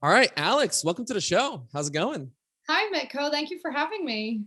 All right, Alex, welcome to the show. How's it going? Hi, Mitko. Thank you for having me.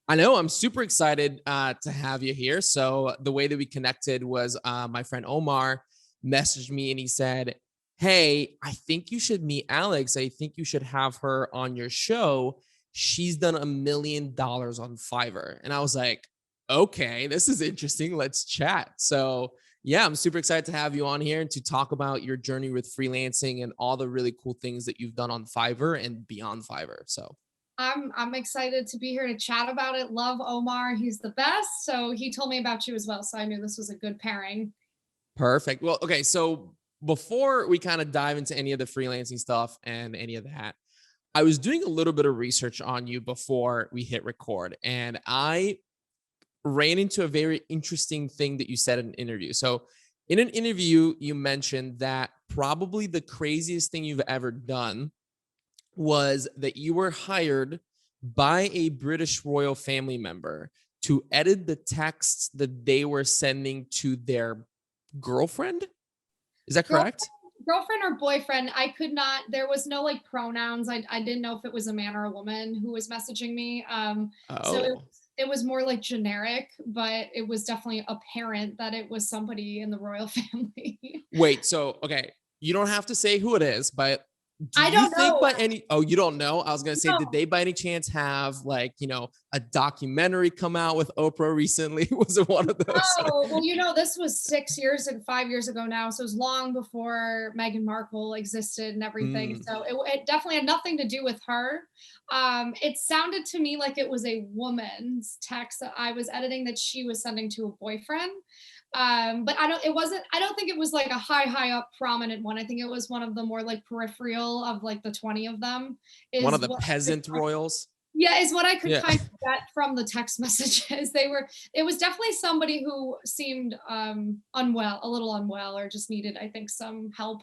I know I'm super excited to have you here. So the way that we connected was my friend Omar messaged me and he said, "Hey, I think you should meet Alex. I think you should have her on your show. She's done $1 million on Fiverr." And I was like, "Okay, this is interesting. Let's chat." So yeah, I'm super excited to have you on here and to talk about your journey with freelancing and all the really cool things that you've done on Fiverr and beyond Fiverr. So I'm excited to be here to chat about it. Love Omar. He's the best. So he told me about you as well. So I knew this was a good pairing. perfect. Well, okay. So before we kind of dive into any of the freelancing stuff and any of that, I was doing a little bit of research on you before we hit record, and I ran into a very interesting thing that you said in an interview. So, in an interview, you mentioned that probably the craziest thing you've ever done was that you were hired by a British royal family member to edit the texts that they were sending to their girlfriend. Is that Girl, correct? girlfriend or boyfriend, I could not, there was no like pronouns. I didn't know if it was a man or a woman who was messaging me. So Oh, it was more like generic, but it was definitely apparent that it was somebody in the royal family. wait. So, okay, you don't have to say who it is, but do I you don't think know. by any, oh, you don't know? I was going to say, did No. they by any chance have like, a documentary come out with Oprah recently? Was it one of those? Oh, well, this was 6 years and 5 years ago now. So it was long before Meghan Markle existed and everything. Mm, So it definitely had nothing to do with her. It sounded to me like it was a woman's text that I was editing that she was sending to a boyfriend. But I don't think it was like a high up prominent one. I think it was one of the more like peripheral of like the 20 of them one of is the what peasant royals? yeah, is what I could Yeah. kind of get from the text messages. It was definitely somebody who seemed unwell, a little unwell, or just needed, I think, some help.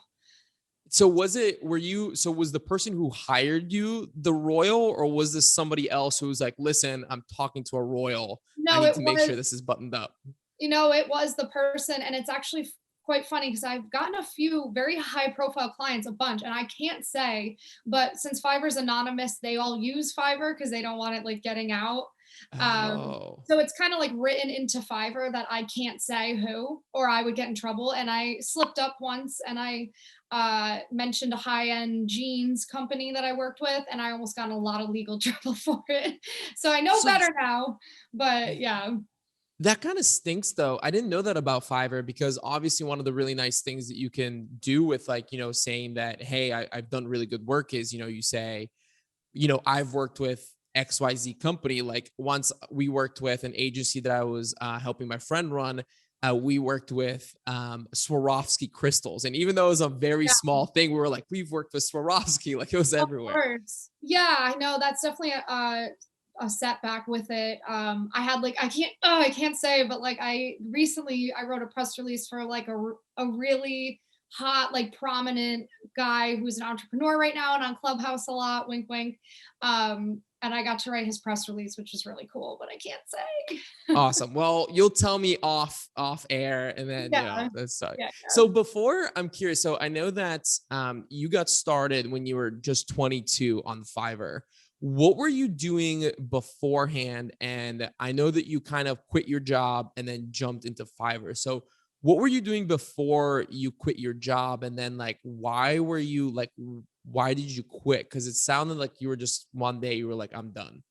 So was the person who hired you the royal, or was this somebody else who was like, listen, I'm talking to a royal. I No, need it to make was sure this is buttoned up. it was the person, and it's actually quite funny because I've gotten a few very high profile clients, a bunch, and I can't say, but since Fiverr's anonymous, they all use Fiverr because they don't want it like getting out. Oh. So it's kind of like written into Fiverr that I can't say who, or I would get in trouble. And I slipped up once, and I mentioned a high end jeans company that I worked with, and I almost got in a lot of legal trouble for it. So I know So better now, but yeah. that kind of stinks though. I didn't know that about Fiverr because obviously one of the really nice things that you can do with like, saying that, hey, I've done really good work is, you say, I've worked with XYZ company. Like once we worked with an agency that I was helping my friend run. We worked with Swarovski crystals. And even though it was a very small thing, we were like, we've worked with Swarovski, like it was Of everywhere. course. Yeah, I know that's definitely a setback with it. I had like I can't say, but like I wrote a press release for like a really hot like prominent guy who's an entrepreneur right now and on Clubhouse a lot, wink wink. And I got to write his press release, which is really cool, but I can't say. Awesome. Well, you'll tell me off air, and then Yeah. that's Yeah. so. Before I'm curious, so I know that you got started when you were just 22 on Fiverr. What were you doing beforehand? And I know that you kind of quit your job and then jumped into Fiverr. So what were you doing before you quit your job? And then like, why did you quit? Because it sounded like you were just one day you were like, I'm done.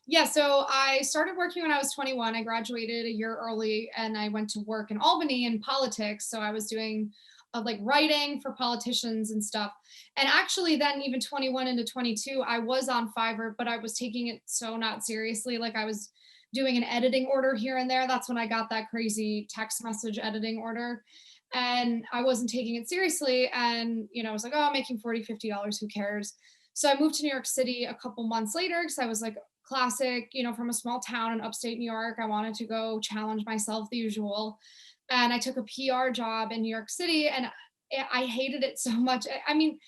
Yeah, so I started working when I was 21. I graduated a year early and I went to work in Albany in politics. So I was doing like writing for politicians and stuff. And actually, then even 21 into 22, I was on Fiverr, but I was taking it so not seriously. Like I was doing an editing order here and there. That's when I got that crazy text message editing order. And I wasn't taking it seriously. And, I was like, oh, I'm making $40, $50. Who cares? So I moved to New York City a couple months later because I was like classic, from a small town in upstate New York. I wanted to go challenge myself, the usual. And I took a PR job in New York City and I hated it so much. I mean,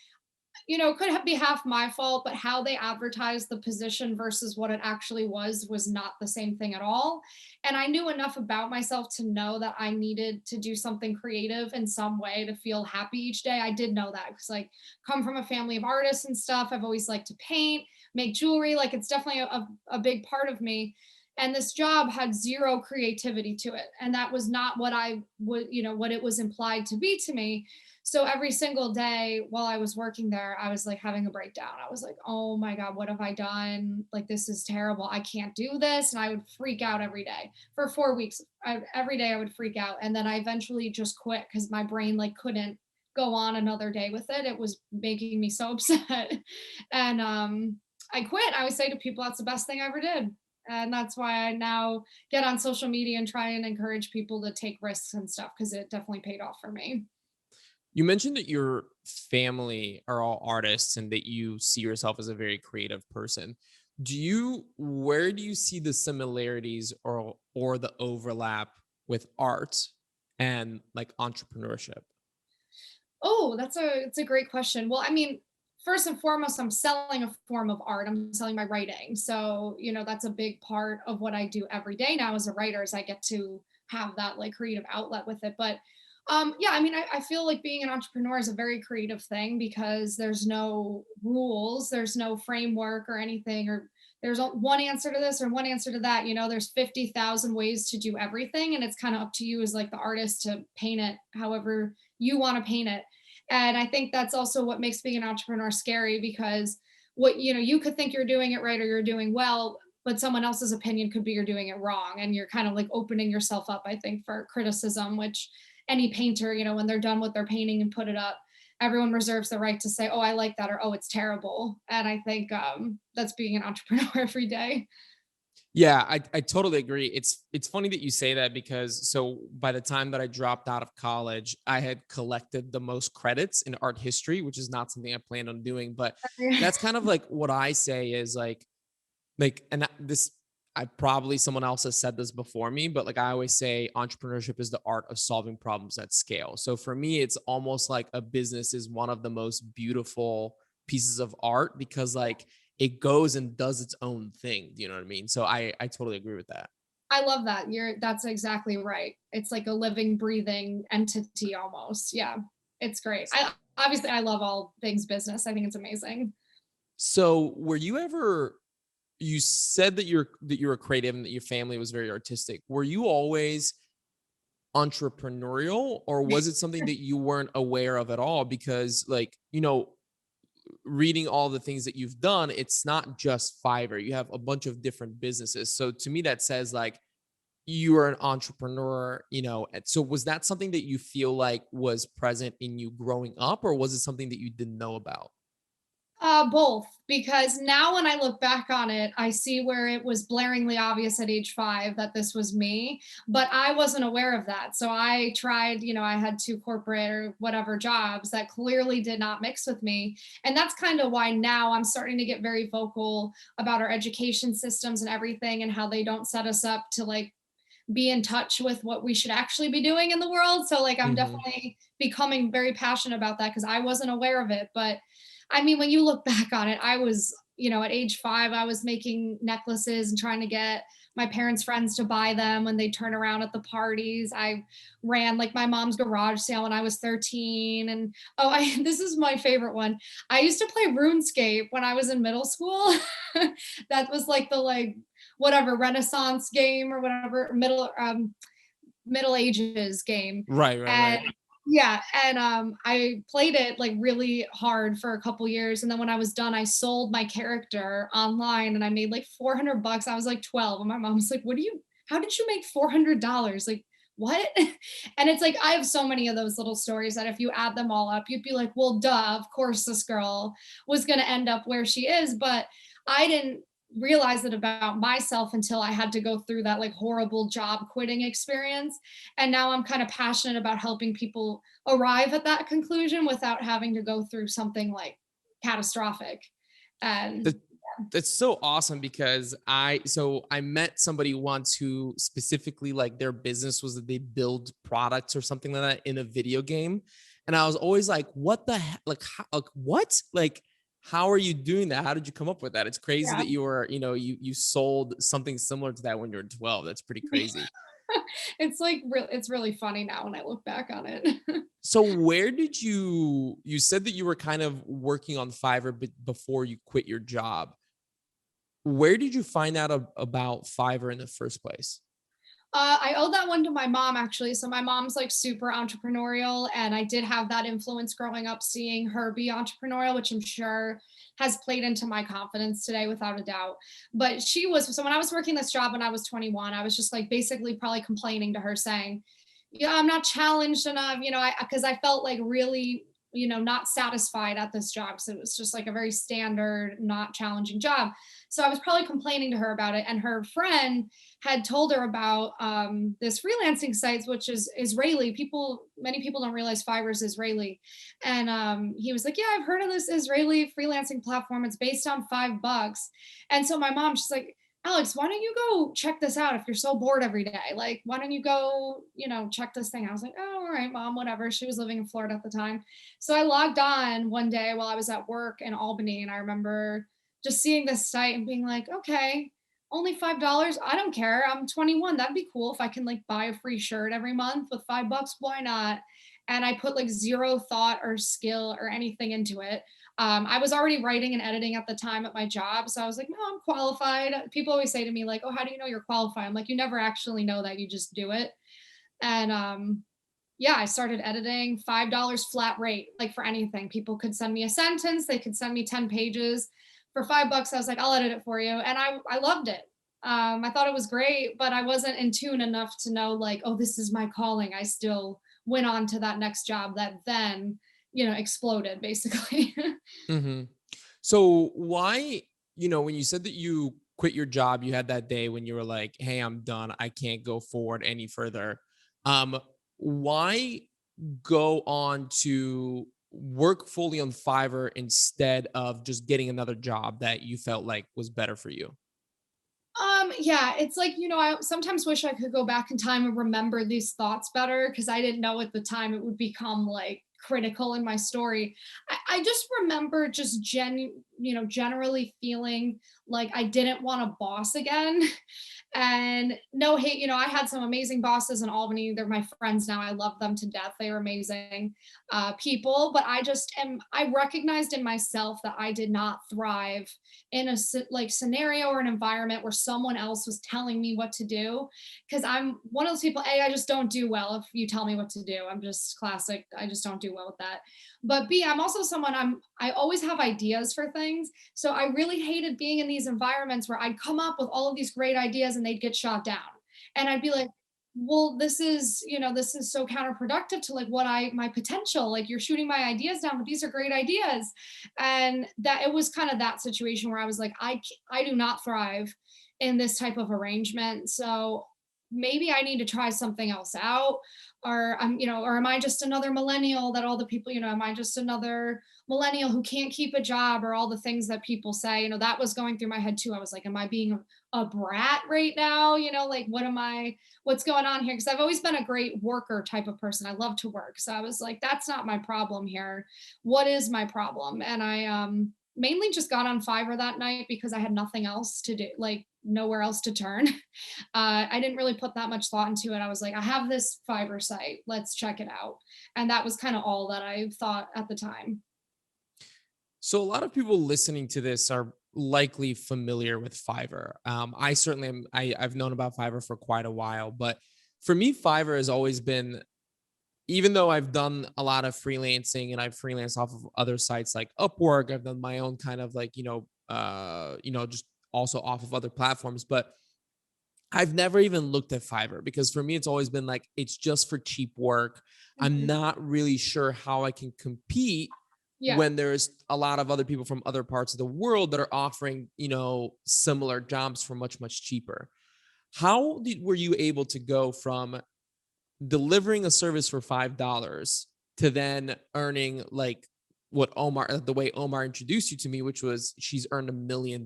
could be half my fault, but how they advertised the position versus what it actually was not the same thing at all. And I knew enough about myself to know that I needed to do something creative in some way to feel happy each day. I did know that because, like, come from a family of artists and stuff. I've always liked to paint, make jewelry. Like, it's definitely a big part of me. And this job had zero creativity to it. And that was not what I would, what it was implied to be to me. So every single day while I was working there, I was like having a breakdown. I was like, oh my God, what have I done? Like, this is terrible. I can't do this. And I would freak out every day for 4 weeks. Every day I would freak out. And then I eventually just quit because my brain like couldn't go on another day with it. It was making me so upset. And I quit. I always say to people, that's the best thing I ever did. And that's why I now get on social media and try and encourage people to take risks and stuff because it definitely paid off for me. You mentioned that your family are all artists and that you see yourself as a very creative person. Where do you see the similarities or the overlap with art and like entrepreneurship? Oh, it's a great question. Well, I mean, first and foremost, I'm selling a form of art. I'm selling my writing. So, that's a big part of what I do every day now as a writer is I get to have that like creative outlet with it. But yeah, I mean, I feel like being an entrepreneur is a very creative thing because there's no rules, there's no framework or anything, or there's one answer to this or one answer to that. There's 50,000 ways to do everything. And it's kind of up to you as like the artist to paint it however you want to paint it. And I think that's also what makes being an entrepreneur scary because you could think you're doing it right or you're doing well, but someone else's opinion could be you're doing it wrong. And you're kind of like opening yourself up, I think, for criticism, which any painter, when they're done with their painting and put it up, everyone reserves the right to say, oh, I like that, or oh, it's terrible. And I think that's being an entrepreneur every day. Yeah, I totally agree. It's funny that you say that because so by the time that I dropped out of college, I had collected the most credits in art history, which is not something I planned on doing. But that's kind of like what I say is and this I probably someone else has said this before me, but like I always say, entrepreneurship is the art of solving problems at scale. So for me, it's almost like a business is one of the most beautiful pieces of art because like it goes and does its own thing. Do you know what I mean? So I totally agree with that. I love that. That's exactly right. It's like a living, breathing entity almost. Yeah. It's great. I love all things business. I think it's amazing. So were you ever you said that you were creative and that your family was very artistic. Were you always entrepreneurial or was it something that you weren't aware of at all? Because like, reading all the things that you've done, it's not just Fiverr. You have a bunch of different businesses. So to me, that says like you are an entrepreneur, So was that something that you feel like was present in you growing up, or was it something that you didn't know about? Both, because now when I look back on it, I see where it was blaringly obvious at age 5 that this was me, but I wasn't aware of that. So I tried, I had 2 corporate or whatever jobs that clearly did not mix with me. And that's kind of why now I'm starting to get very vocal about our education systems and everything and how they don't set us up to like be in touch with what we should actually be doing in the world. So like I'm Mhm. definitely becoming very passionate about that because I wasn't aware of it. But I mean, when you look back on it, I was, at age 5, I was making necklaces and trying to get my parents' friends to buy them when they turn around at the parties. I ran like my mom's garage sale when I was 13. And oh, this is my favorite one. I used to play RuneScape when I was in middle school. That was like the like whatever Renaissance game or whatever Middle Ages game. Right, right, And right. yeah, and I played it like really hard for a couple years. And then when I was done, I sold my character online and I made like 400 bucks. I was like 12. And my mom was like, how did you make $400? Like, what? And it's like, I have so many of those little stories that if you add them all up, you'd be like, well, duh, of course this girl was going to end up where she is. But I didn't realize it about myself until I had to go through that like horrible job quitting experience. And now I'm kind of passionate about helping people arrive at that conclusion without having to go through something like catastrophic. And That that's so awesome because I met somebody once who specifically like their business was that they build products or something like that in a video game. And I was always like, what the heck? Like, what? Like, how are you doing that? How did you come up with that? It's crazy Yeah. that you were, you sold something similar to that when you were 12. That's pretty crazy. It's like it's really funny now when I look back on it. So where did you said that you were kind of working on Fiverr before you quit your job. Where did you find out about Fiverr in the first place? I owe that one to my mom actually. So my mom's like super entrepreneurial, and I did have that influence growing up, seeing her be entrepreneurial, which I'm sure has played into my confidence today without a doubt. But she was, so when I was working this job when I was 21, I was just like basically probably complaining to her saying, yeah, I'm not challenged enough, because I felt like really, not satisfied at this job. So it was just like a very standard, not challenging job. So I was probably complaining to her about it. And her friend had told her about this freelancing sites, which is Israeli. Many people don't realize Fiverr is Israeli. And he was like, yeah, I've heard of this Israeli freelancing platform. It's based on $5. And so my mom, she's like, Alex, why don't you go check this out if you're so bored every day? Like, why don't you go, check this thing? I was like, oh, all right, mom, whatever. She was living in Florida at the time. So I logged on one day while I was at work in Albany. And I remember just seeing this site and being like, okay, only $5. I don't care. I'm 21. That'd be cool if I can like buy a free shirt every month with $5. Why not? And I put like zero thought or skill or anything into it. I was already writing and editing at the time at my job. So I was like, no, I'm qualified. People always say to me, like, oh, how do you know you're qualified? I'm like, you never actually know that. You just do it. And yeah, I started editing $5 flat rate, like for anything. People could send me a sentence, they could send me 10 pages. For $5, I was like, I'll edit it for you. And I loved it. I thought it was great, but I wasn't in tune enough to know, like, oh, this is my calling. I still went on to that next job that then, exploded basically. Hmm. So why, when you said that you quit your job, you had that day when you were like, hey, I'm done. I can't go forward any further. Um, why go on to work fully on Fiverr instead of just getting another job that you felt like was better for you? Yeah, it's like, I sometimes wish I could go back in time and remember these thoughts better because I didn't know at the time it would become like critical in my story. I just remember just generally feeling like I didn't want a boss again. And no hate, I had some amazing bosses in Albany. They're my friends now. I love them to death. They are amazing people. But I recognized in myself that I did not thrive in a like scenario or an environment where someone else was telling me what to do. Because I'm one of those people, A, I just don't do well if you tell me what to do. I'm just classic. I just don't do well with that. But B, I'm also someone I always have ideas for things. So I really hated being in these environments where I'd come up with all of these great ideas and they'd get shot down. And I'd be like, well, this is so counterproductive to like my potential. Like you're shooting my ideas down, but these are great ideas. And that it was kind of that situation where I was like, I do not thrive in this type of arrangement. So maybe I need to try something else out. Or am I just another millennial that all the people, am I just another millennial who can't keep a job, or all the things that people say, that was going through my head too. I was like, am I being a brat right now? Like, what's going on here? Because I've always been a great worker type of person. I love to work. So I was like, that's not my problem here. What is my problem? And I mainly just got on Fiverr that night because I had nothing else to do, like nowhere else to turn. I didn't really put that much thought into it. I was like, I have this Fiverr site, let's check it out. And that was kind of all that I thought at the time. So a lot of people listening to this are likely familiar with Fiverr. I certainly am. I've known about Fiverr for quite a while, but for me, Fiverr has always been, even though I've done a lot of freelancing and I've freelanced off of other sites like Upwork, I've done my own kind of like, just also off of other platforms, but I've never even looked at Fiverr because for me, it's always been like, it's just for cheap work. I'm Mhm. not really sure how I can compete Yeah. when there's a lot of other people from other parts of the world that are offering, similar jobs for much, much cheaper. Were you able to go from delivering a service for $5 to then earning like the way Omar introduced you to me, which was she's earned $1 million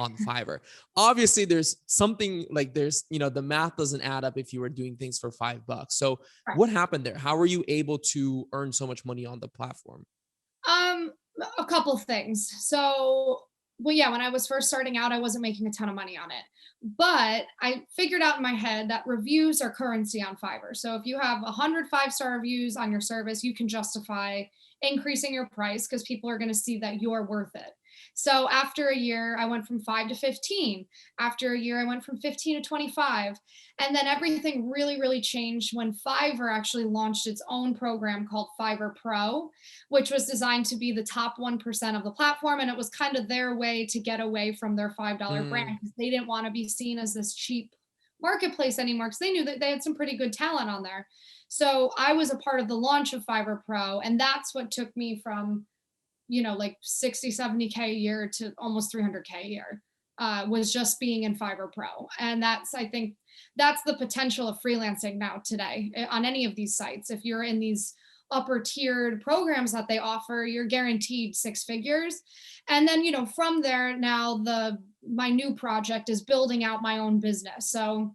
on Fiverr. Obviously, there's something like the math doesn't add up if you were doing things for $5. So Right. what happened there? How were you able to earn so much money on the platform? Um, a couple things. So, well, yeah, when I was first starting out, I wasn't making a ton of money on it. But I figured out in my head that reviews are currency on Fiverr. So if you have 100 5-star reviews on your service, you can justify increasing your price because people are going to see that you're worth it. So after a year, I went from 5 to 15. After a year, I went from 15 to 25. And then everything really, really changed when Fiverr actually launched its own program called Fiverr Pro, which was designed to be the top 1% of the platform. And it was kind of their way to get away from their $5 Mm, brand because they didn't want to be seen as this cheap marketplace anymore because they knew that they had some pretty good talent on there. So I was a part of the launch of Fiverr Pro. And that's what took me from, like 60, 70K a year to almost 300K a year. Was just being in Fiverr Pro. And I think that's the potential of freelancing now today on any of these sites. If you're in these upper tiered programs that they offer, you're guaranteed 6 figures. And then, from there now my new project is building out my own business. So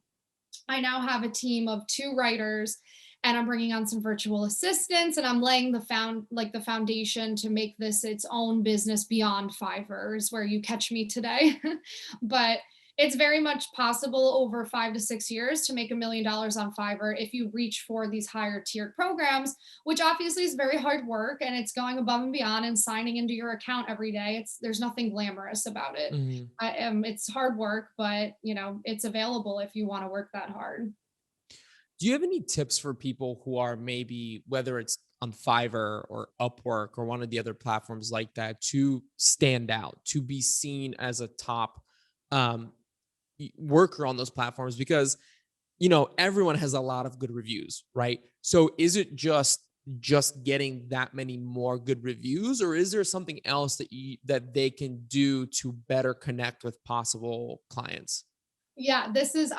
I now have a team of 2 writers and I'm bringing on some virtual assistants and I'm laying the foundation to make this its own business beyond Fiverr is where you catch me today. But it's very much possible over 5 to 6 years to make $1 million on Fiverr if you reach for these higher tiered programs, which obviously is very hard work and it's going above and beyond and signing into your account every day. There's nothing glamorous about it. mhm. It's hard work, but it's available if you want to work that hard. Do you have any tips for people who are maybe, whether it's on Fiverr or Upwork or one of the other platforms like that, to stand out, to be seen as a top um, worker on those platforms? Because everyone has a lot of good reviews, right? So is it just getting that many more good reviews, or is there something else that they can do to better connect with possible clients? Yeah, this is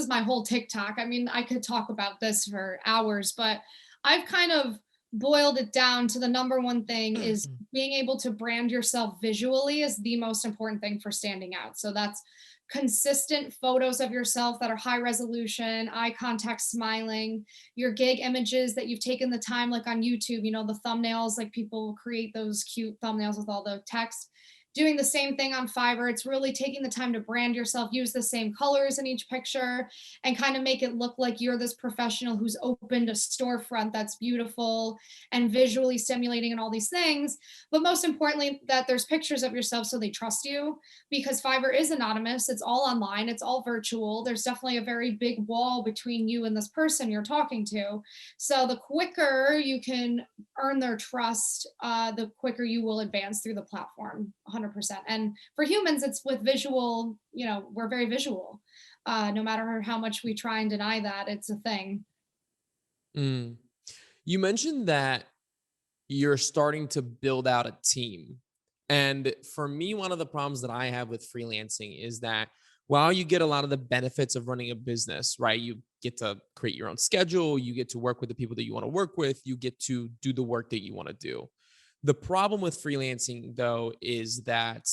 my whole TikTok. I mean, I could talk about this for hours, but I've kind of boiled it down to the number one thing is being able to brand yourself visually is the most important thing for standing out. So that's consistent photos of yourself that are high resolution, eye contact, smiling, your gig images that you've taken the time, like on YouTube, the thumbnails, like people create those cute thumbnails with all the text. Doing the same thing on Fiverr. It's really taking the time to brand yourself, use the same colors in each picture, and kind of make it look like you're this professional who's opened a storefront that's beautiful and visually stimulating and all these things. But most importantly, that there's pictures of yourself so they trust you because Fiverr is anonymous. It's all online, it's all virtual. There's definitely a very big wall between you and this person you're talking to. So the quicker you can earn their trust, the quicker you will advance through the platform. 100%. And for humans, it's with visual, we're very visual. No matter how much we try and deny that, it's a thing. Mm. You mentioned that you're starting to build out a team. And for me, one of the problems that I have with freelancing is that while you get a lot of the benefits of running a business, right? You get to create your own schedule, you get to work with the people that you want to work with, you get to do the work that you want to do. The problem with freelancing, though, is that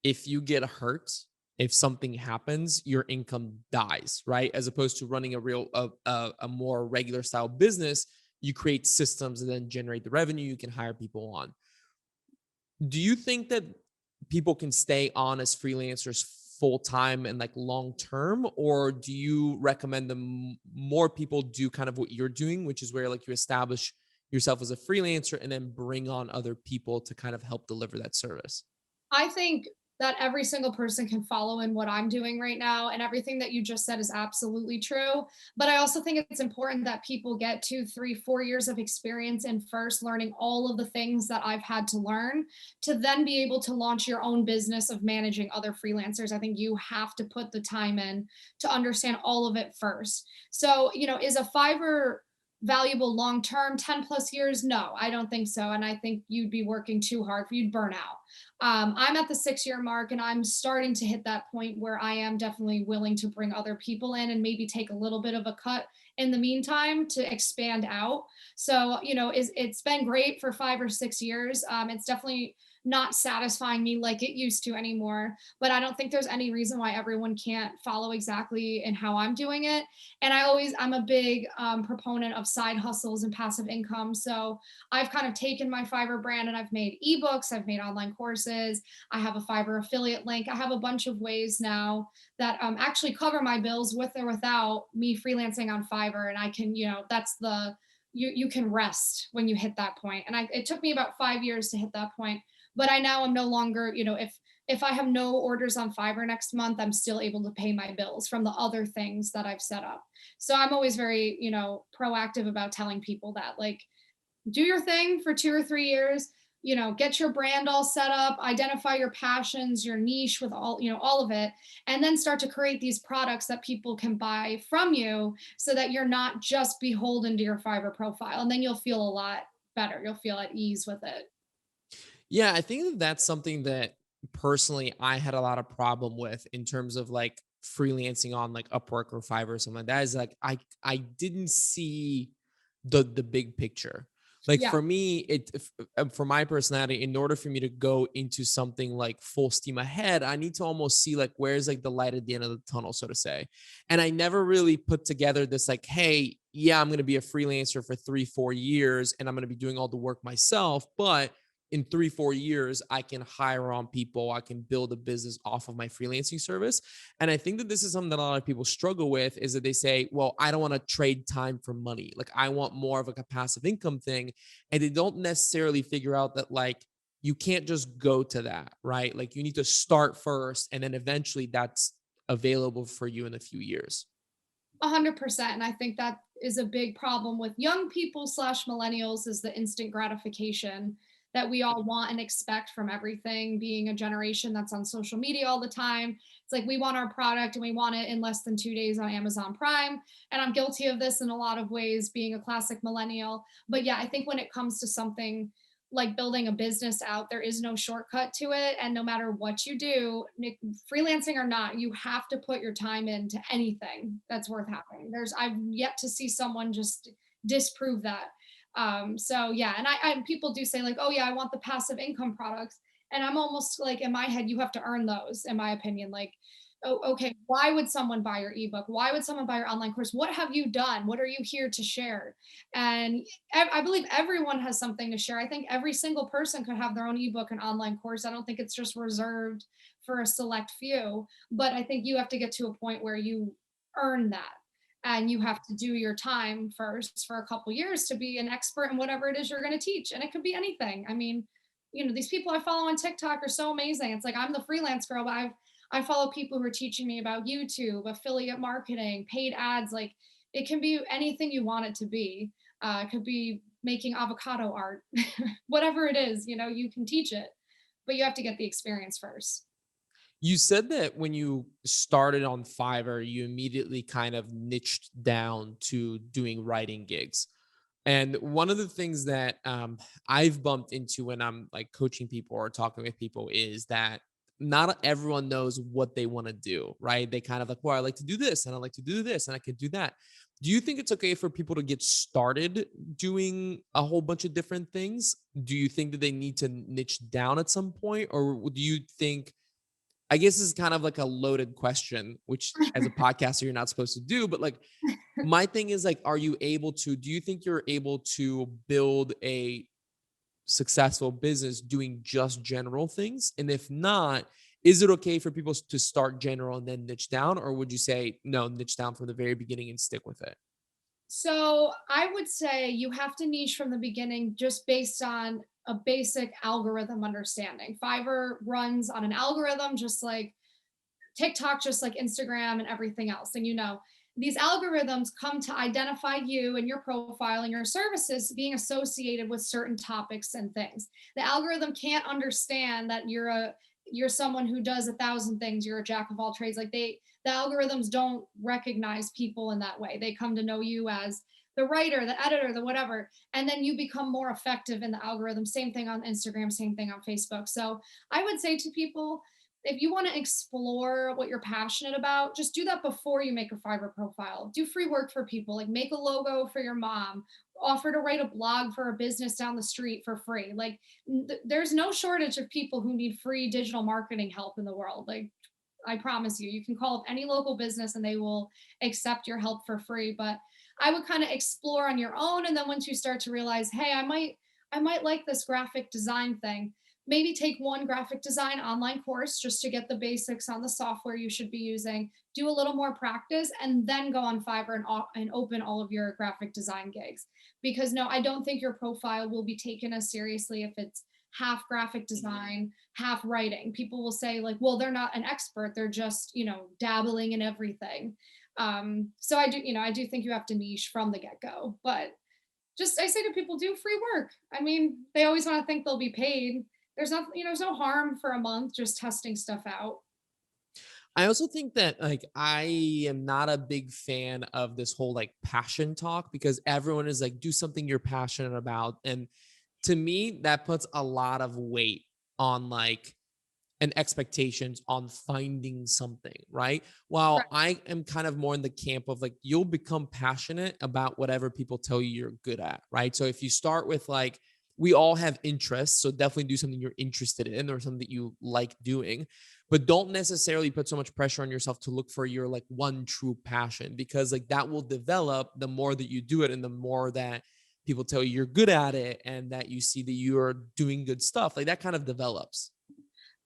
if you get hurt, if something happens, your income dies, right? As opposed to running a more regular style business, you create systems and then generate the revenue, you can hire people on. Do you think that people can stay on as freelancers full time and like long term, or do you recommend them more people do kind of what you're doing, which is where like you establish yourself as a freelancer and then bring on other people to kind of help deliver that service? I think that every single person can follow in what I'm doing right now. And everything that you just said is absolutely true. But I also think it's important that people get 2, 3, 4 years of experience in first learning all of the things that I've had to learn to then be able to launch your own business of managing other freelancers. I think you have to put the time in to understand all of it first. So, is a Fiverr valuable long term 10 plus years? No, I don't think so. And I think you'd be working too hard for you'd burn out. I'm at the 6 year mark and I'm starting to hit that point where I am definitely willing to bring other people in and maybe take a little bit of a cut in the meantime to expand out. So, it's been great for 5 or 6 years. It's definitely not satisfying me like it used to anymore. But I don't think there's any reason why everyone can't follow exactly in how I'm doing it. And I'm a big proponent of side hustles and passive income. So I've kind of taken my Fiverr brand and I've made ebooks, I've made online courses, I have a Fiverr affiliate link. I have a bunch of ways now that actually cover my bills with or without me freelancing on Fiverr. And I can, that's you can rest when you hit that point. And it took me about 5 years to hit that point. But I now am no longer, if I have no orders on Fiverr next month, I'm still able to pay my bills from the other things that I've set up. So I'm always very, proactive about telling people that, like, do your thing for 2 or 3 years, get your brand all set up, identify your passions, your niche with all of it, and then start to create these products that people can buy from you so that you're not just beholden to your Fiverr profile. And then you'll feel a lot better. You'll feel at ease with it. Yeah, I think that that's something that personally I had a lot of problem with in terms of like freelancing on like Upwork or Fiverr or something like that. Is like I didn't see the big picture. Like Yeah. for me, for my personality, in order for me to go into something like full steam ahead, I need to almost see like where's like the light at the end of the tunnel, so to say. And I never really put together this like, hey, yeah, I'm going to be a freelancer for 3, 4 years, and I'm going to be doing all the work myself, but in 3, 4 years, I can hire on people. I can build a business off of my freelancing service. And I think that this is something that a lot of people struggle with is that they say, well, I don't want to trade time for money. Like I want more of like a passive income thing. And they don't necessarily figure out that like you can't just go to that, right? Like you need to start first and then eventually that's available for you in a few years. 100%. And I think that is a big problem with young people slash millennials is the instant gratification that we all want and expect from everything. Being a generation that's on social media all the time, it's like we want our product and we want it in less than 2 days on Amazon Prime. And I'm guilty of this in a lot of ways, being a classic millennial. But yeah, I think when it comes to something like building a business out, there is no shortcut to it. And no matter what you do, freelancing or not, you have to put your time into anything that's worth having. I've yet to see someone just disprove that. So yeah, and people do say like, oh yeah, I want the passive income products. And I'm almost like in my head, you have to earn those, in my opinion. Like, oh, okay, why would someone buy your ebook? Why would someone buy your online course? What have you done? What are you here to share? And I believe everyone has something to share. I think every single person could have their own ebook and online course. I don't think it's just reserved for a select few, but I think you have to get to a point where you earn that. And you have to do your time first for a couple years to be an expert in whatever it is you're going to teach. And it could be anything. I mean, these people I follow on TikTok are so amazing. It's like I'm the freelance girl, but I follow people who are teaching me about YouTube, affiliate marketing, paid ads. Like it can be anything you want it to be. It could be making avocado art, whatever it is, you can teach it, but you have to get the experience first. You said that when you started on Fiverr, you immediately kind of niched down to doing writing gigs. And one of the things that I've bumped into when I'm like coaching people or talking with people is that not everyone knows what they want to do, right? They kind of like, well, I like to do this and I like to do this and I could do that. Do you think it's okay for people to get started doing a whole bunch of different things? Do you think that they need to niche down at some point? Or do you think I guess this is kind of like a loaded question, which as a podcaster, you're not supposed to do. But like, my thing is like, do you think you're able to build a successful business doing just general things? And if not, is it okay for people to start general and then niche down? Or would you say, no, niche down from the very beginning and stick with it? So I would say you have to niche from the beginning just based on a basic algorithm understanding. Fiverr runs on an algorithm just like TikTok, just like Instagram and everything else. And these algorithms come to identify you and your profile and your services being associated with certain topics and things. The algorithm can't understand that you're someone who does 1,000 things, you're a jack of all trades. Like the algorithms don't recognize people in that way. They come to know you as the writer, the editor, the whatever, and then you become more effective in the algorithm. Same thing on Instagram, same thing on Facebook. So I would say to people, if you want to explore what you're passionate about, just do that before you make a Fiverr profile. Do free work for people, like make a logo for your mom, offer to write a blog for a business down the street for free. Like there's no shortage of people who need free digital marketing help in the world. Like I promise you, you can call up any local business and they will accept your help for free. But I would kind of explore on your own. And then once you start to realize, hey, I might like this graphic design thing, maybe take one graphic design online course just to get the basics on the software you should be using, do a little more practice, and then go on Fiverr and open all of your graphic design gigs. Because no, I don't think your profile will be taken as seriously if it's half graphic design, half writing. People will say like, well, they're not an expert. They're just, dabbling in everything. So I do think you have to niche from the get-go, but just, I say to people, do free work. I mean, they always want to think they'll be paid. There's no harm for a month just testing stuff out. I also think that like I am not a big fan of this whole like passion talk because everyone is like, do something you're passionate about. And to me, that puts a lot of weight on like and expectations on finding something, right? Right. While I am kind of more in the camp of like, you'll become passionate about whatever people tell you you're good at, right? So if you start with like, we all have interests, so definitely do something you're interested in or something that you like doing, but don't necessarily put so much pressure on yourself to look for your like one true passion because like that will develop the more that you do it and the more that people tell you you're good at it and that you see that you're doing good stuff, like that kind of develops.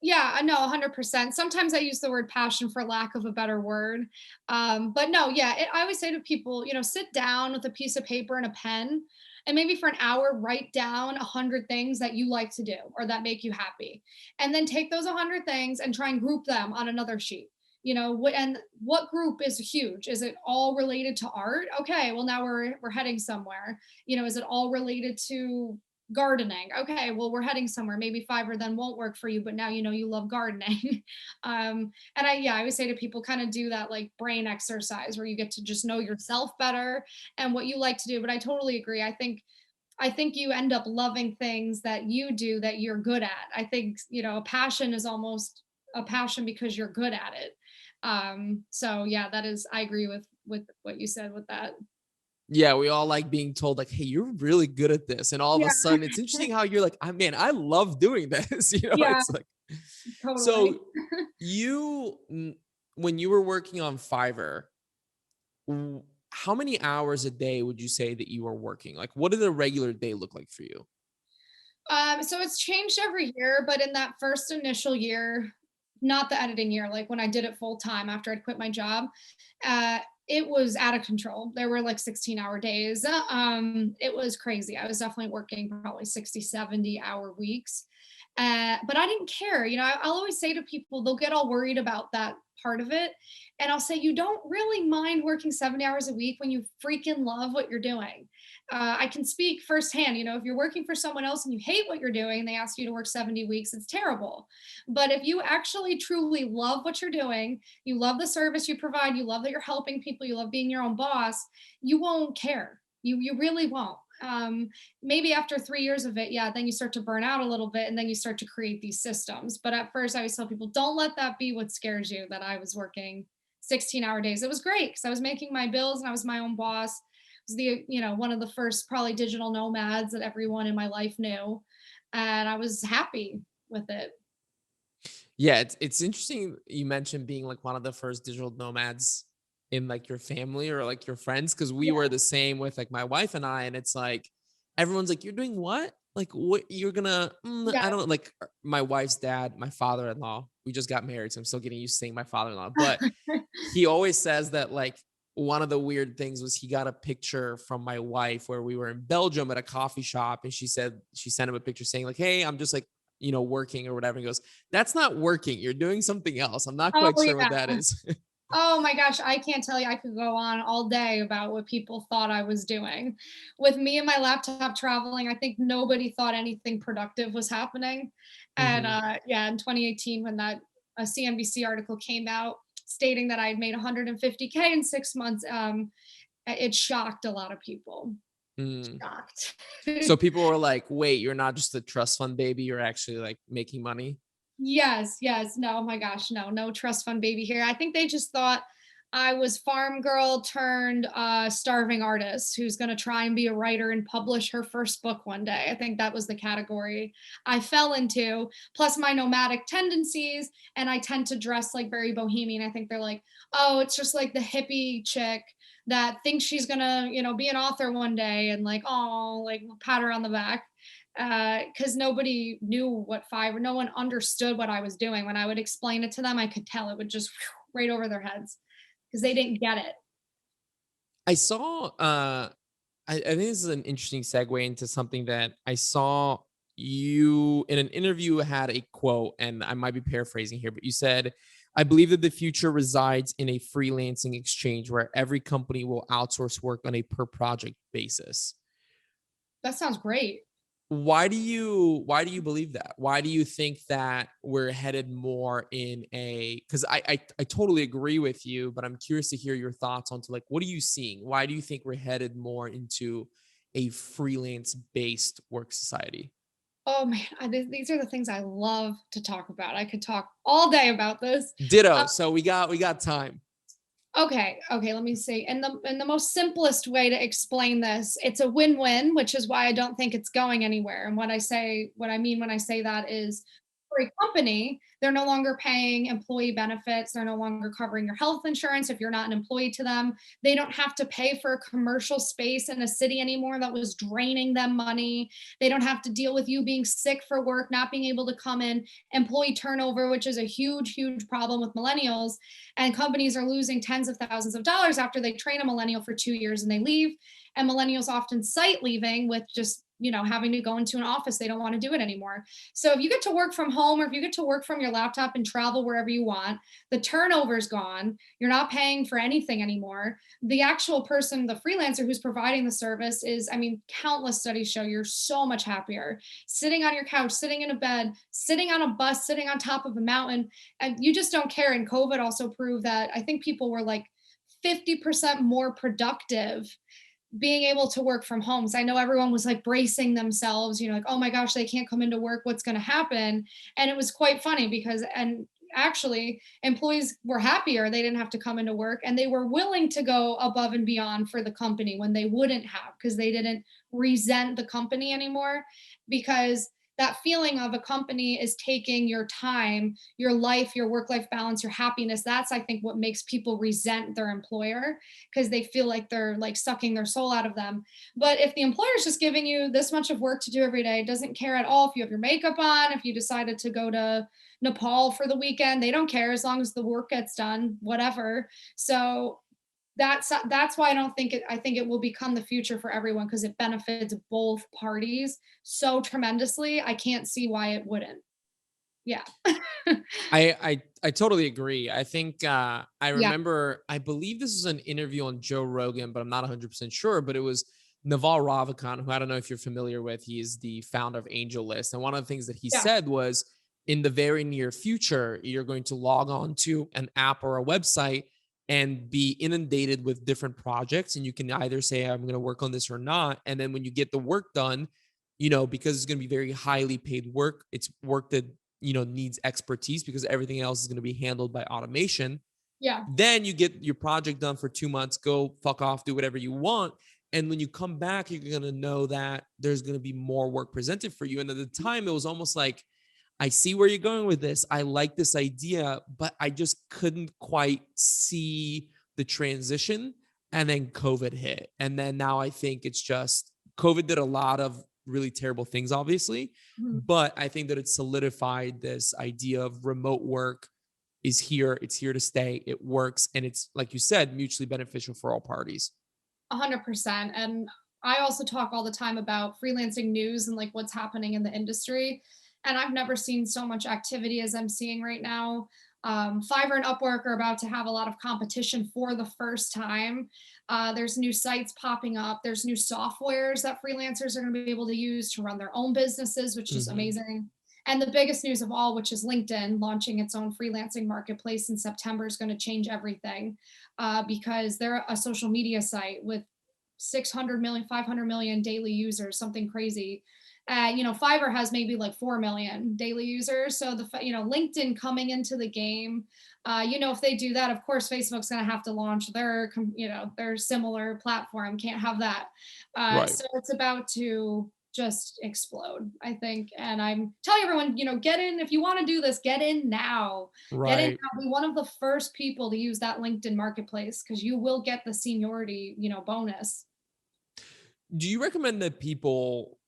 Yeah, I know, 100%. Sometimes I use the word passion for lack of a better word. But no, yeah, I always say to people, sit down with a piece of paper and a pen, and maybe for an hour, write down 100 things that you like to do or that make you happy. And then take those 100 things and try and group them on another sheet. And what group is huge? Is it all related to art? Okay, well now we're heading somewhere. Is it all related to gardening? Okay, well we're heading somewhere. Maybe Fiverr then won't work for you, but now you love gardening. And I always say to people, kind of do that like brain exercise where you get to just know yourself better and what you like to do. But I totally agree. I think you end up loving things that you do that you're good at. I think a passion is almost a passion because you're good at it. So yeah, I agree with what you said with that. Yeah, we all like being told like, "Hey, you're really good at this," and all of a Yeah. sudden, it's interesting how you're like, man, I love doing this." Yeah, It's like totally. so. You, when you were working on Fiverr, how many hours a day would you say that you were working? Like, what did a regular day look like for you? So it's changed every year, but in that first initial year, not the editing year, like when I did it full time after I'd quit my job, uh, it was out of control. There were like 16-hour days. It was crazy. I was definitely working probably 60, 70-hour weeks. But I didn't care. I'll always say to people, they'll get all worried about that part of it. And I'll say, you don't really mind working 70 hours a week when you freaking love what you're doing. I can speak firsthand. If you're working for someone else and you hate what you're doing, and they ask you to work 70 weeks, it's terrible. But if you actually truly love what you're doing, you love the service you provide, you love that you're helping people, you love being your own boss, you won't care. You really won't. Maybe after 3 years of it, yeah, then you start to burn out a little bit and then you start to create these systems. But at first, I always tell people, don't let that be what scares you, that I was working 16-hour days. It was great because I was making my bills and I was my own boss. Was one of the first probably digital nomads that everyone in my life knew, and I was happy with it. Yeah, it's interesting you mentioned being like one of the first digital nomads in like your family or like your friends because we Yeah, were the same with like my wife and I, and it's like everyone's like, "You're doing what? Like what you're gonna?" yeah. I don't know. Like my wife's dad, my father-in-law. We just got married, so I'm still getting used to saying my father-in-law, but he always says that like one of the weird things was he got a picture from my wife where we were in Belgium at a coffee shop and she said she sent him a picture saying like, "Hey, I'm just like, working or whatever." He goes, "That's not working. You're doing something else. I'm not Oh quite sure what that yeah. is." Oh my gosh, I can't tell you. I could go on all day about what people thought I was doing. With me and my laptop traveling, I think nobody thought anything productive was happening. And Mhm. yeah, in 2018, when that a CNBC article came out stating that I had made 150K in 6 months, it shocked a lot of people. Mm. Shocked. So people were like, "Wait, you're not just a trust fund baby. You're actually like making money." Yes, yes. No, oh my gosh, no, no trust fund baby here. I think they just thought I was farm girl turned starving artist who's going to try and be a writer and publish her first book one day. I think that was the category I fell into, plus my nomadic tendencies. And I tend to dress like very bohemian. I think they're like, oh, it's just like the hippie chick that thinks she's going to, be an author one day and like, oh, like pat her on the back, because nobody knew what Fiverr, no one understood what I was doing. When I would explain it to them, I could tell it would just right over their heads because they didn't get it. I saw, I think this is an interesting segue into something that I saw you in an interview had a quote, and I might be paraphrasing here, but you said, I believe that the future resides in a freelancing exchange where every company will outsource work on a per project basis. That sounds great. Why do you believe that? Why do you think that we're headed more in a, because I totally agree with you, but I'm curious to hear your thoughts onto like what are you seeing? Why do you think we're headed more into a freelance based work society? Oh man, these are the things I love to talk about. I could talk all day about this. Ditto. So we got time. Okay, okay, let me see. And the most simplest way to explain this, it's a win-win, which is why I don't think it's going anywhere. And what I mean when I say that is for a company, they're no longer paying employee benefits, they're no longer covering your health insurance if you're not an employee to them. They don't have to pay for a commercial space in a city anymore that was draining them money. They don't have to deal with you being sick for work, not being able to come in, employee turnover, which is a huge, huge problem with millennials, and companies are losing tens of thousands of dollars after they train a millennial for 2 years and they leave. And millennials often cite leaving with just having to go into an office. They don't want to do it anymore. So if you get to work from home or if you get to work from your laptop and travel wherever you want, the turnover's gone. You're not paying for anything anymore. The actual person, the freelancer who's providing the service is, I mean, countless studies show you're so much happier sitting on your couch, sitting in a bed, sitting on a bus, sitting on top of a mountain, and you just don't care. And COVID also proved that I think people were like 50% more productive being able to work from home. So I know everyone was like bracing themselves, like, oh my gosh, they can't come into work. What's going to happen? And it was quite funny because, and actually, employees were happier. They didn't have to come into work and they were willing to go above and beyond for the company when they wouldn't have because they didn't resent the company anymore. Because that feeling of a company is taking your time, your life, your work life balance, your happiness. That's, I think, what makes people resent their employer because they feel like they're like sucking their soul out of them. But if the employer is just giving you this much of work to do every day, doesn't care at all if you have your makeup on, if you decided to go to Nepal for the weekend, they don't care as long as the work gets done, whatever. So that's why I don't think it I think it will become the future for everyone because it benefits both parties so tremendously. I can't see why it wouldn't. Yeah. I totally agree. I think I Yeah. remember, I believe this was an interview on Joe Rogan, but I'm not 100% sure. But it was Naval Ravikant, who I don't know if you're familiar with. He is the founder of AngelList. And one of the things that he Yeah. said was in the very near future, you're going to log on to an app or a website and be inundated with different projects. And you can either say, I'm going to work on this or not. And then when you get the work done, because it's going to be very highly paid work, it's work that needs expertise because everything else is going to be handled by automation. Yeah. Then you get your project done for 2 months, go fuck off, do whatever you want. And when you come back, you're going to know that there's going to be more work presented for you. And at the time, it was almost like, I see where you're going with this. I like this idea, but I just couldn't quite see the transition. And then COVID hit. And then now I think it's just COVID did a lot of really terrible things, obviously. Mhm. But I think that it solidified this idea of remote work is here. It's here to stay. It works. And it's, like you said, mutually beneficial for all parties. 100%. And I also talk all the time about freelancing news and like what's happening in the industry. And I've never seen so much activity as I'm seeing right now. Fiverr and Upwork are about to have a lot of competition for the first time. There's new sites popping up. There's new softwares that freelancers are going to be able to use to run their own businesses, which is Mhm. amazing. And the biggest news of all, which is LinkedIn launching its own freelancing marketplace in September, is going to change everything because they're a social media site with 600 million, 500 million daily users, something crazy. Fiverr has maybe like 4 million daily users. So LinkedIn coming into the game, if they do that, of course, Facebook's going to have to launch their similar platform. Can't have that. Right. So it's about to just explode, I think. And I'm telling everyone, get in. If you want to do this, get in now. Get in Right. now. Be one of the first people to use that LinkedIn marketplace, because you will get the seniority, bonus. Do you recommend that people,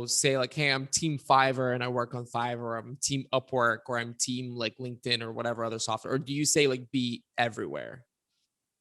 say like, hey, I'm team Fiverr and I work on Fiverr, or I'm team Upwork, or I'm team like LinkedIn or whatever other software? Or do you say like be everywhere?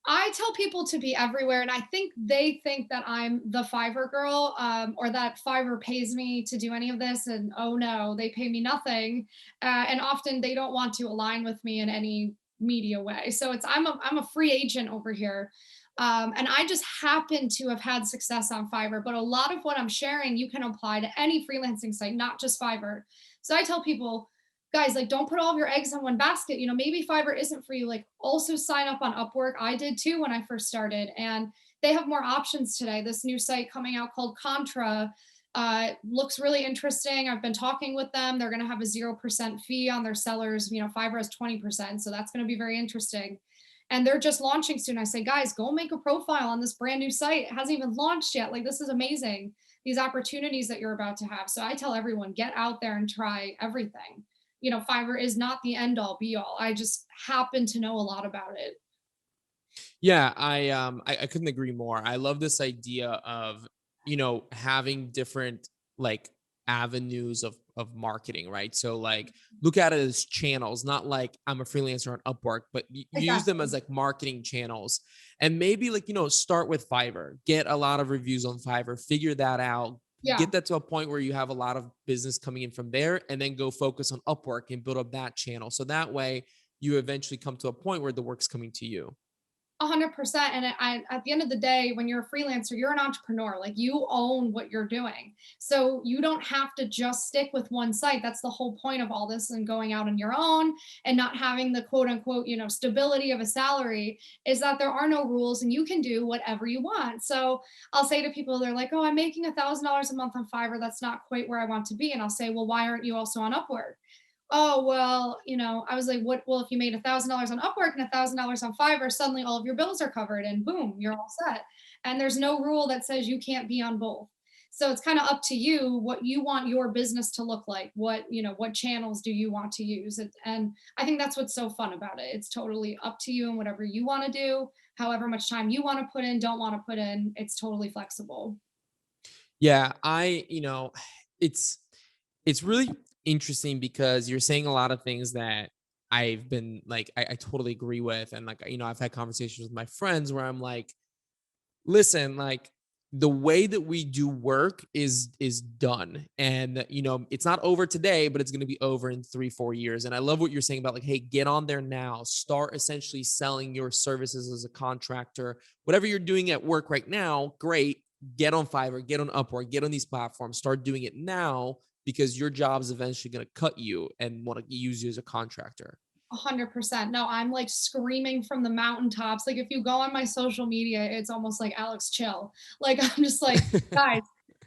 I tell people to be everywhere, and I think they think that I'm the Fiverr girl, or that Fiverr pays me to do any of this. And oh no, they pay me nothing, and often they don't want to align with me in any media way. So I'm a free agent over here, and I just happen to have had success on Fiverr. But a lot of what I'm sharing, you can apply to any freelancing site, not just Fiverr. So I tell people, guys, like, don't put all of your eggs in one basket. Maybe Fiverr isn't for you. Like, also sign up on Upwork. I did too when I first started, and they have more options today. This new site coming out called Contra looks really interesting. I've been talking with them. They're going to have a 0% fee on their sellers. Fiverr has 20%, so that's going to be very interesting. And they're just launching soon. I say, guys, go make a profile on this brand new site. It hasn't even launched yet. Like, this is amazing. These opportunities that you're about to have. So I tell everyone, get out there and try everything. Fiverr is not the end all be all. I just happen to know a lot about it. Yeah, I couldn't agree more. I love this idea of, having different like avenues of marketing, right? So like look at it as channels, not like I'm a freelancer on Upwork, but use them Exactly. as like marketing channels. And maybe like, start with Fiverr, get a lot of reviews on Fiverr, figure that out, Yeah. get that to a point where you have a lot of business coming in from there, and then go focus on Upwork and build up that channel. So that way you eventually come to a point where the work's coming to you. 100%. And at the end of the day, when you're a freelancer, you're an entrepreneur. Like, you own what you're doing. So you don't have to just stick with one site. That's the whole point of all this, and going out on your own and not having the quote unquote, stability of a salary, is that there are no rules and you can do whatever you want. So I'll say to people, they're like, oh, I'm making $1,000 a month on Fiverr. That's not quite where I want to be. And I'll say, well, why aren't you also on Upwork? Oh, well, I was like, what? Well, if you made $1,000 on Upwork and $1,000 on Fiverr, suddenly all of your bills are covered and boom, you're all set. And there's no rule that says you can't be on both. So it's kind of up to you what you want your business to look like. What channels do you want to use? And I think that's what's so fun about it. It's totally up to you and whatever you want to do, however much time you want to put in, don't want to put in. It's totally flexible. Yeah, it's it's really interesting because you're saying a lot of things that I've been like, I totally agree with. And like, I've had conversations with my friends where I'm like, listen, like the way that we do work is done. And it's not over today, but it's going to be over in 3-4 years. And I love what you're saying about like, hey, get on there now, start essentially selling your services as a contractor. Whatever you're doing at work right now, great. Get on Fiverr, get on Upwork, get on these platforms, start doing it now, because your job is eventually going to cut you and want to use you as a contractor. 100%. No, I'm like screaming from the mountaintops. Like, if you go on my social media, it's almost like, Alex, chill. Like, I'm just like, guys,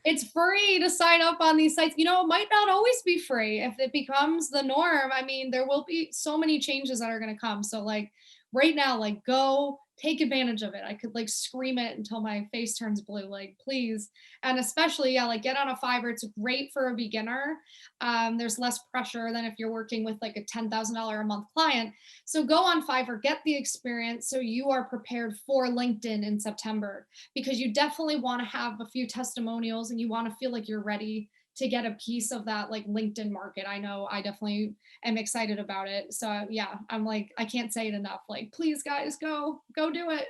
it's free to sign up on these sites. It might not always be free. If it becomes the norm, I mean, there will be so many changes that are going to come. So like right now, like, go take advantage of it. I could like scream it until my face turns blue, like, please. And especially, yeah, like, get on a Fiverr. It's great for a beginner. There's less pressure than if you're working with like a $10,000 a month client. So go on Fiverr, get the experience so you are prepared for LinkedIn in September, because you definitely want to have a few testimonials and you want to feel like you're ready to get a piece of that like LinkedIn market. I know I definitely am excited about it. So yeah, I'm like, I can't say it enough. Like, please guys, go do it.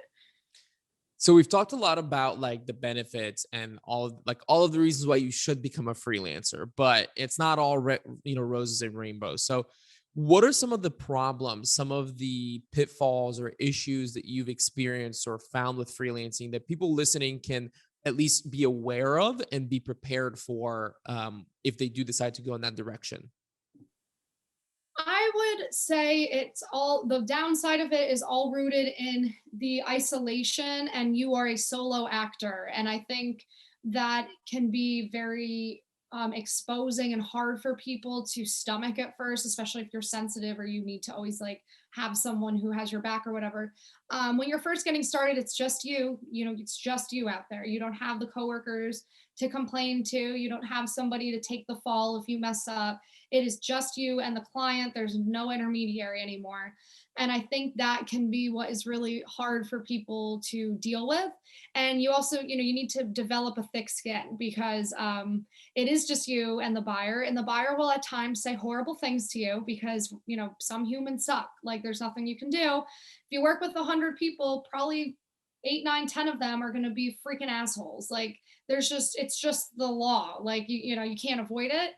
So we've talked a lot about like the benefits and all of the reasons why you should become a freelancer, but it's not all roses and rainbows. So what are some of the problems, some of the pitfalls or issues that you've experienced or found with freelancing that people listening can at least be aware of and be prepared for, if they do decide to go in that direction? I would say it's all, the downside of it is all rooted in the isolation, and you are a solo actor. And I think that can be very exposing and hard for people to stomach at first, especially if you're sensitive or you need to always like have someone who has your back or whatever. When you're first getting started, it's just you, it's just you out there. You don't have the coworkers to complain to. You don't have somebody to take the fall if you mess up. It is just you and the client. There's no intermediary anymore. And I think that can be what is really hard for people to deal with. And you also, you need to develop a thick skin because it is just you and the buyer will at times say horrible things to you because, some humans suck. Like there's nothing you can do. If you work with 100 people, probably 8, 9, 10 of them are going to be freaking assholes. Like it's just the law. Like, you can't avoid it.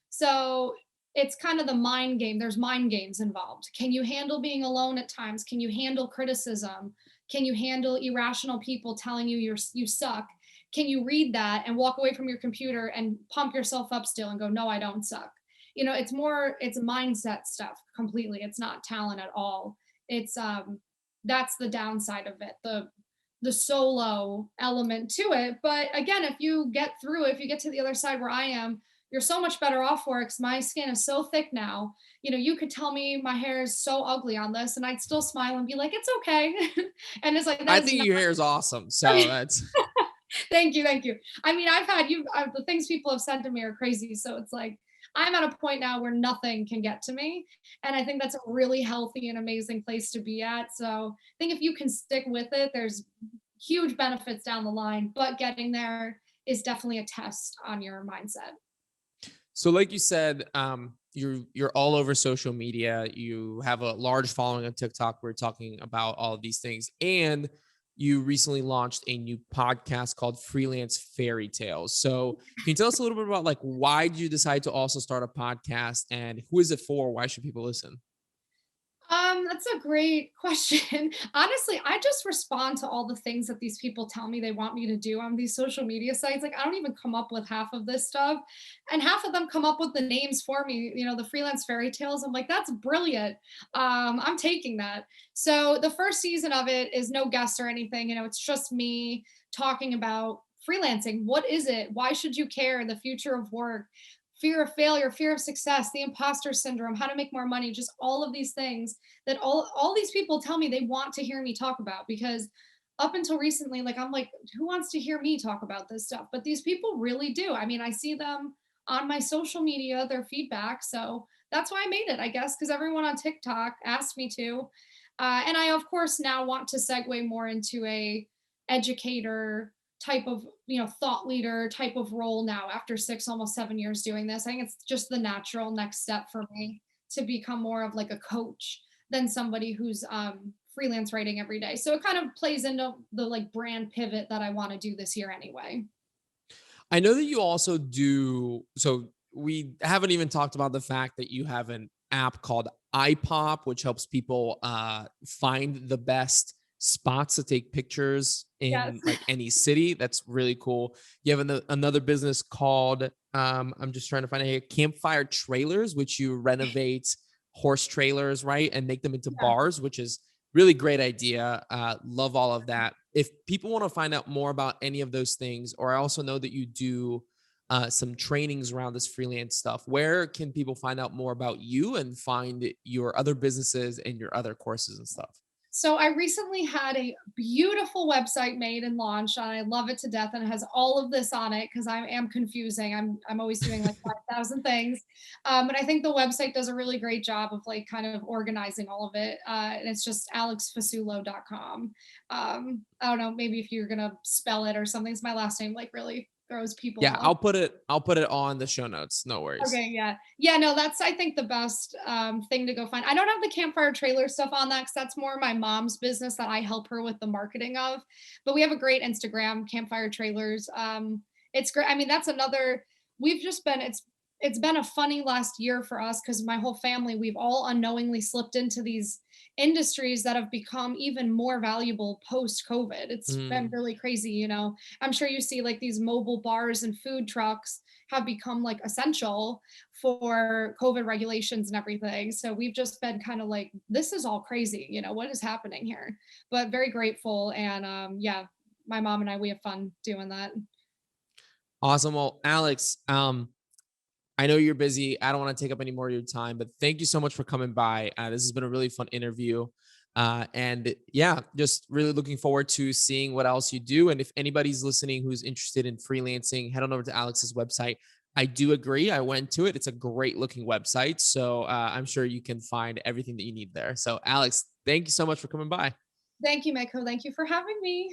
So it's kind of the mind game. There's mind games involved. Can you handle being alone at times? Can you handle criticism? Can you handle irrational people telling you you suck? Can you read that and walk away from your computer and pump yourself up still and go, no, I don't suck? It's mindset stuff completely. It's not talent at all. It's that's the downside of it. The solo element to it. But again, if you get through it, if you get to the other side where I am, you're so much better off for it because my skin is so thick now. You could tell me my hair is so ugly on this and I'd still smile and be like, it's okay. And it's like, I that is think not your hair is awesome. So that's thank you. Thank you. I mean, the things people have said to me are crazy. So it's like, I'm at a point now where nothing can get to me. And I think that's a really healthy and amazing place to be at. So I think if you can stick with it, there's huge benefits down the line, but getting there is definitely a test on your mindset. so like you said, you're all over social media. You have a large following on TikTok. We're talking about all of these things. And you recently launched a new podcast called Freelance Fairy Tales. So can you tell us a little bit about like why did you decide to also start a podcast and who is it for? Why should people listen? That's a great question. Honestly, I just respond to all the things that these people tell me they want me to do on these social media sites. Like, I don't even come up with half of this stuff. And half of them come up with the names for me, the freelance fairy tales. I'm like, that's brilliant. I'm taking that. So the first season of it is no guests or anything. It's just me talking about freelancing. What is it? Why should you care? The future of work, fear of failure, fear of success, the imposter syndrome, how to make more money, just all of these things that all these people tell me they want to hear me talk about because up until recently, like I'm like, who wants to hear me talk about this stuff? But these people really do. I mean, I see them on my social media, their feedback. So that's why I made it, I guess, because everyone on TikTok asked me to. And I, of course, now want to segue more into a educator type of thought leader type of role now after 6 almost 7 years doing this. I think it's just the natural next step for me to become more of like a coach than somebody who's freelance writing every day. So it kind of plays into the like brand pivot that I want to do this year anyway. I know that you also do. So we haven't even talked about the fact that you have an app called iPop, which helps people find the best spots to take pictures Yes. in like any city. That's really cool. You have another business called I'm just trying to find it here, Campfire Trailers, which you renovate horse trailers, right, and make them into Yeah. bars, which is really great idea. Love all of that. If people want to find out more about any of those things, or I also know that you do some trainings around this freelance stuff, where can people find out more about you and find your other businesses and your other courses and stuff? So I recently had a beautiful website made and launched, and I love it to death. And it has all of this on it because I am confusing. I'm always doing like 5,000 things, but I think the website does a really great job of like kind of organizing all of it. And it's just alexfasulo.com. I don't know, maybe if you're gonna spell it or something. It's my last name, like really throws people Yeah, off. I'll put it on the show notes. No worries. Okay, yeah. Yeah, no, that's I think the best thing to go find. I don't have the campfire trailer stuff on that because that's more my mom's business that I help her with the marketing of. But we have a great Instagram, campfire trailers. It's great. I mean, that's another we've just been it's been a funny last year for us because my whole family, we've all unknowingly slipped into these industries that have become even more valuable post COVID. It's been Mm. really crazy. I'm sure you see like these mobile bars and food trucks have become like essential for COVID regulations and everything. So we've just been kind of like, this is all crazy, what is happening here? But very grateful. And yeah, my mom and I, we have fun doing that. Awesome. Well, Alex, I know you're busy. I don't want to take up any more of your time, but thank you so much for coming by. This has been a really fun interview. And yeah, just really looking forward to seeing what else you do. And if anybody's listening who's interested in freelancing, head on over to Alex's website. I do agree. I went to it. It's a great looking website. So I'm sure you can find everything that you need there. So, Alex, thank you so much for coming by. Thank you, Mitko. Thank you for having me.